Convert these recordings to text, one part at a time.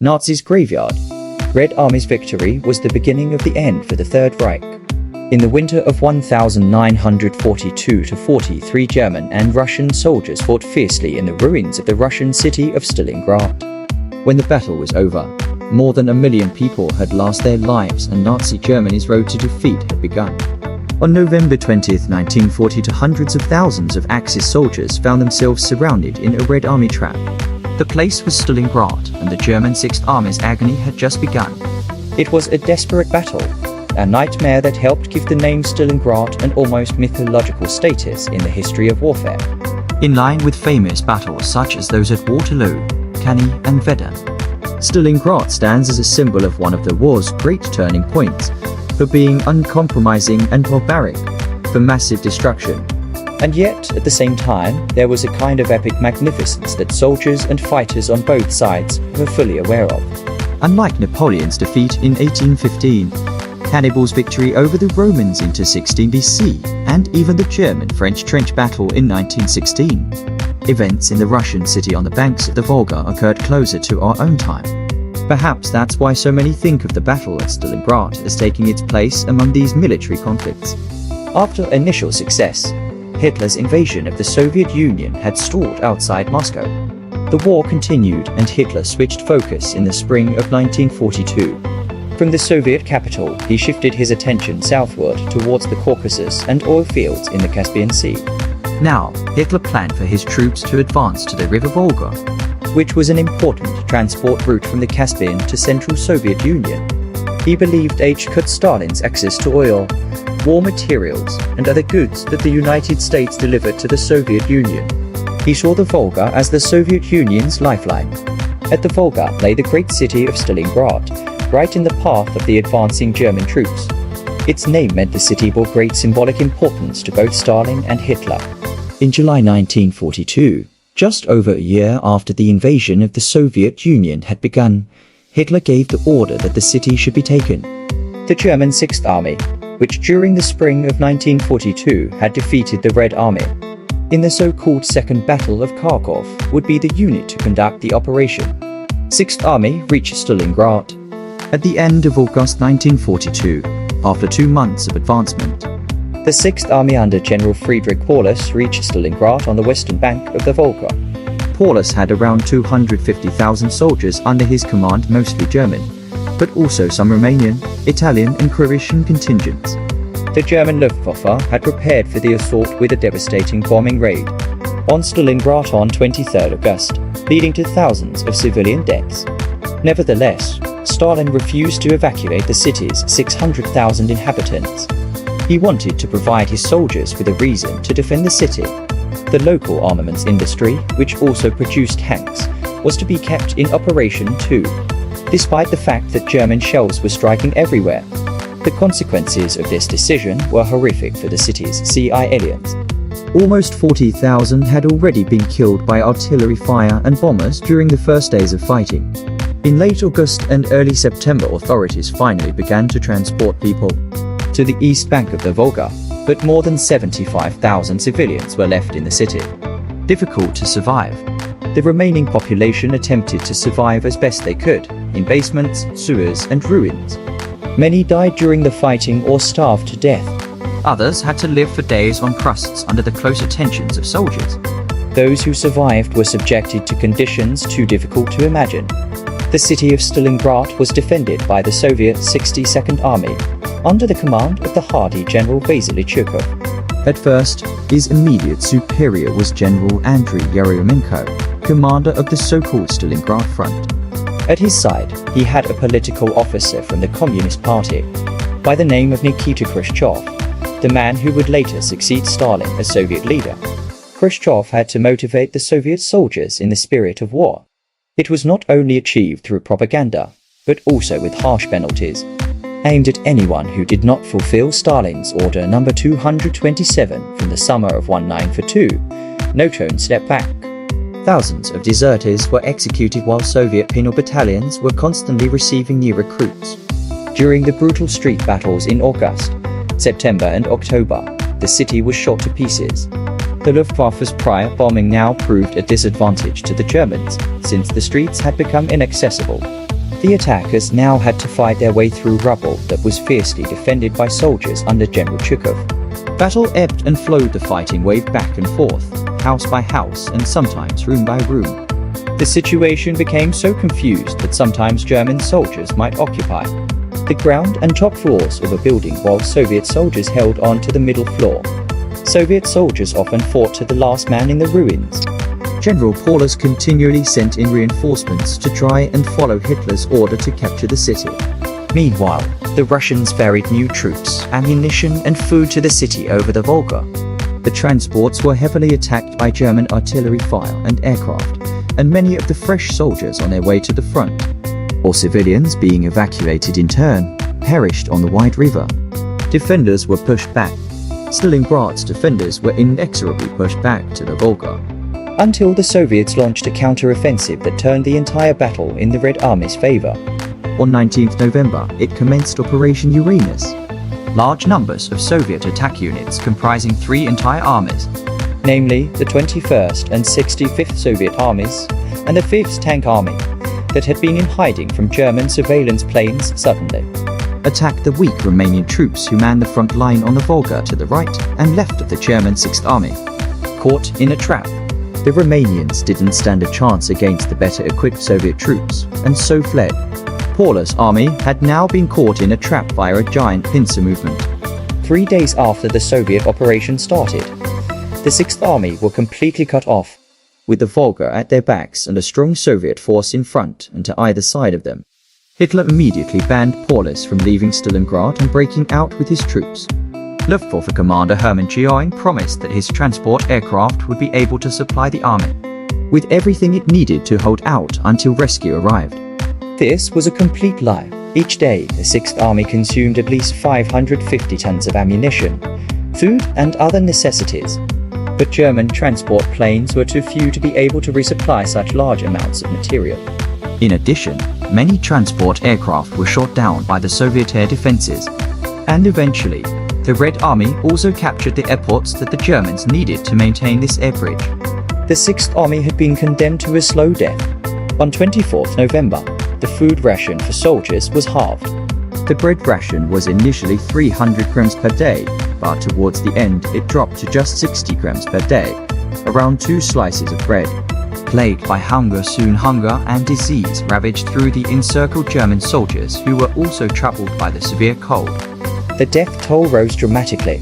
Nazis' graveyard. Red Army's victory was the beginning of the end for the Third Reich. In the winter of 1942-43, German and Russian soldiers fought fiercely in the ruins of the Russian city of Stalingrad. When the battle was over, more than 1 million people had lost their lives and Nazi Germany's road to defeat had begun. On November 20, 1940, hundreds of thousands of Axis soldiers found themselves surrounded in a Red Army trap. The place was Stalingrad, and the German Sixth Army's agony had just begun. It was a desperate battle, a nightmare that helped give the name Stalingrad an almost mythological status in the history of warfare. In line with famous battles such as those at Waterloo, Cannae and Verdun, Stalingrad stands as a symbol of one of the war's great turning points, for being uncompromising and barbaric, for massive destruction. And yet, at the same time, there was a kind of epic magnificence that soldiers and fighters on both sides were fully aware of. Unlike Napoleon's defeat in 1815, Hannibal's victory over the Romans into 16 BC, and even the German-French trench battle in 1916, events in the Russian city on the banks of the Volga occurred closer to our own time. Perhaps that's why so many think of the battle at Stalingrad as taking its place among these military conflicts. After initial success, Hitler's invasion of the Soviet Union had stalled outside Moscow. The war continued and Hitler switched focus in the spring of 1942. From the Soviet capital, he shifted his attention southward towards the Caucasus and oil fields in the Caspian Sea. Now, Hitler planned for his troops to advance to the River Volga, which was an important transport route from the Caspian to Central Soviet Union. He believed it cut Stalin's access to oil, war materials, and other goods that the United States delivered to the Soviet Union. He saw the Volga as the Soviet Union's lifeline. At the Volga lay the great city of Stalingrad, right in the path of the advancing German troops. Its name meant the city bore great symbolic importance to both Stalin and Hitler. In July 1942, just over a year after the invasion of the Soviet Union had begun, Hitler gave the order that the city should be taken. The German Sixth Army, which during the spring of 1942 had defeated the Red Army, in the so-called Second Battle of Kharkov, would be the unit to conduct the operation. Sixth Army reached Stalingrad at the end of August 1942, after 2 months of advancement. The Sixth Army under General Friedrich Paulus reached Stalingrad on the western bank of the Volga. Paulus had around 250,000 soldiers under his command, mostly German, but also some Romanian, Italian and Croatian contingents. The German Luftwaffe had prepared for the assault with a devastating bombing raid on Stalingrad on 23 August, leading to thousands of civilian deaths. Nevertheless, Stalin refused to evacuate the city's 600,000 inhabitants. He wanted to provide his soldiers with a reason to defend the city. The local armaments industry, which also produced tanks, was to be kept in operation too, despite the fact that German shells were striking everywhere. The consequences of this decision were horrific for the city's civilians. Almost 40,000 had already been killed by artillery fire and bombers during the first days of fighting. In late August and early September, authorities finally began to transport people to the east bank of the Volga, but more than 75,000 civilians were left in the city. Difficult to survive. The remaining population attempted to survive as best they could, in basements, sewers and ruins. Many died during the fighting or starved to death. Others had to live for days on crusts under the close attentions of soldiers. Those who survived were subjected to conditions too difficult to imagine. The city of Stalingrad was defended by the Soviet 62nd Army, under the command of the hardy General Vasily Chukov. At first, his immediate superior was General Andriy Yeryomenko, commander of the so-called Stalingrad Front. At his side, he had a political officer from the Communist Party, by the name of Nikita Khrushchev, the man who would later succeed Stalin as Soviet leader. Khrushchev had to motivate the Soviet soldiers in the spirit of war. It was not only achieved through propaganda, but also with harsh penalties, aimed at anyone who did not fulfill Stalin's order number 227 from the summer of 1942, no tone step back. Thousands of deserters were executed while Soviet penal battalions were constantly receiving new recruits. During the brutal street battles in August, September and October, the city was shot to pieces. The Luftwaffe's prior bombing now proved a disadvantage to the Germans, since the streets had become inaccessible. The attackers now had to fight their way through rubble that was fiercely defended by soldiers under General Zhukov. Battle ebbed and flowed, the fighting waved back and forth, house by house and sometimes room by room. The situation became so confused that sometimes German soldiers might occupy the ground and top floors of a building while Soviet soldiers held on to the middle floor. Soviet soldiers often fought to the last man in the ruins. General Paulus continually sent in reinforcements to try and follow Hitler's order to capture the city. Meanwhile, the Russians ferried new troops, ammunition and food to the city over the Volga. The transports were heavily attacked by German artillery fire and aircraft, and many of the fresh soldiers on their way to the front, or civilians being evacuated in turn, perished on the wide river. Defenders were pushed back. Stalingrad's defenders were inexorably pushed back to the Volga, until the Soviets launched a counter-offensive that turned the entire battle in the Red Army's favor. On 19th November, it commenced Operation Uranus. Large numbers of Soviet attack units comprising 3 entire armies, namely the 21st and 65th Soviet Armies and the 5th Tank Army, that had been in hiding from German surveillance planes suddenly attacked the weak Romanian troops who manned the front line on the Volga to the right and left of the German 6th Army. Caught in a trap, the Romanians didn't stand a chance against the better-equipped Soviet troops, and so fled. Paulus' army had now been caught in a trap via a giant pincer movement. 3 days after the Soviet operation started, the 6th Army were completely cut off, with the Volga at their backs and a strong Soviet force in front and to either side of them. Hitler immediately banned Paulus from leaving Stalingrad and breaking out with his troops. Luftwaffe commander Hermann Göring promised that his transport aircraft would be able to supply the army with everything it needed to hold out until rescue arrived. This was a complete lie. Each day, the 6th Army consumed at least 550 tons of ammunition, food and other necessities. But German transport planes were too few to be able to resupply such large amounts of material. In addition, many transport aircraft were shot down by the Soviet air defenses. And eventually, the Red Army also captured the airports that the Germans needed to maintain this air bridge. The 6th Army had been condemned to a slow death. On 24th November, the food ration for soldiers was halved. The bread ration was initially 300 grams per day, but towards the end it dropped to just 60 grams per day, around 2 slices of bread. Plagued by hunger, soon hunger and disease ravaged through the encircled German soldiers, who were also troubled by the severe cold. The death toll rose dramatically.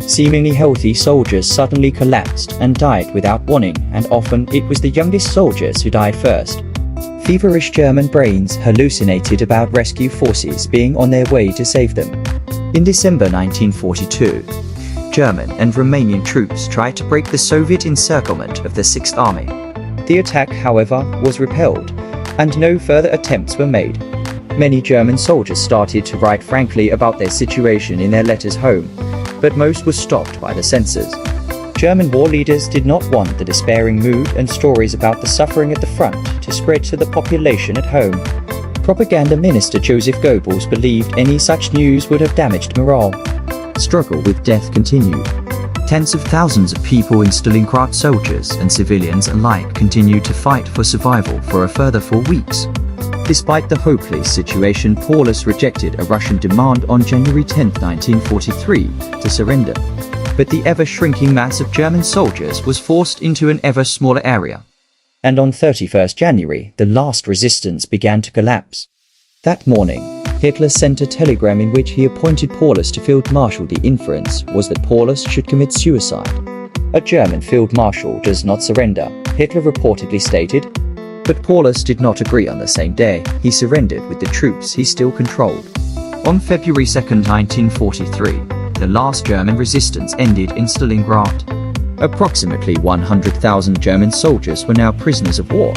Seemingly healthy soldiers suddenly collapsed and died without warning, and often it was the youngest soldiers who died first. Feverish German brains hallucinated about rescue forces being on their way to save them. In December 1942, German and Romanian troops tried to break the Soviet encirclement of the 6th Army. The attack, however, was repelled, and no further attempts were made. Many German soldiers started to write frankly about their situation in their letters home, but most were stopped by the censors. German war leaders did not want the despairing mood and stories about the suffering at the front to spread to the population at home. Propaganda Minister Joseph Goebbels believed any such news would have damaged morale. Struggle with death continued. Tens of thousands of people in Stalingrad, soldiers and civilians alike, continued to fight for survival for a further 4 weeks. Despite the hopeless situation, Paulus rejected a Russian demand on January 10, 1943, to surrender. But the ever-shrinking mass of German soldiers was forced into an ever smaller area. And on 31st January, the last resistance began to collapse. That morning, Hitler sent a telegram in which he appointed Paulus to Field Marshal. The inference was that Paulus should commit suicide. A German Field Marshal does not surrender, Hitler reportedly stated. But Paulus did not agree. On the same day, he surrendered with the troops he still controlled. On February 2, 1943, the last German resistance ended in Stalingrad. Approximately 100,000 German soldiers were now prisoners of war,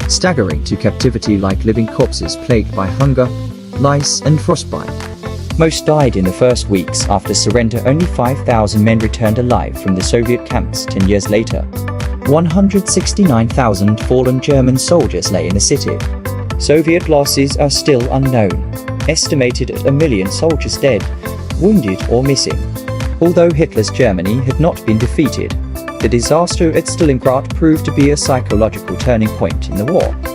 staggering to captivity like living corpses plagued by hunger, lice and frostbite. Most died in the first weeks after surrender. Only 5,000 men returned alive from the Soviet camps 10 years later. 169,000 fallen German soldiers lay in the city. Soviet losses are still unknown, estimated at 1 million soldiers dead, wounded or missing. Although Hitler's Germany had not been defeated, the disaster at Stalingrad proved to be a psychological turning point in the war.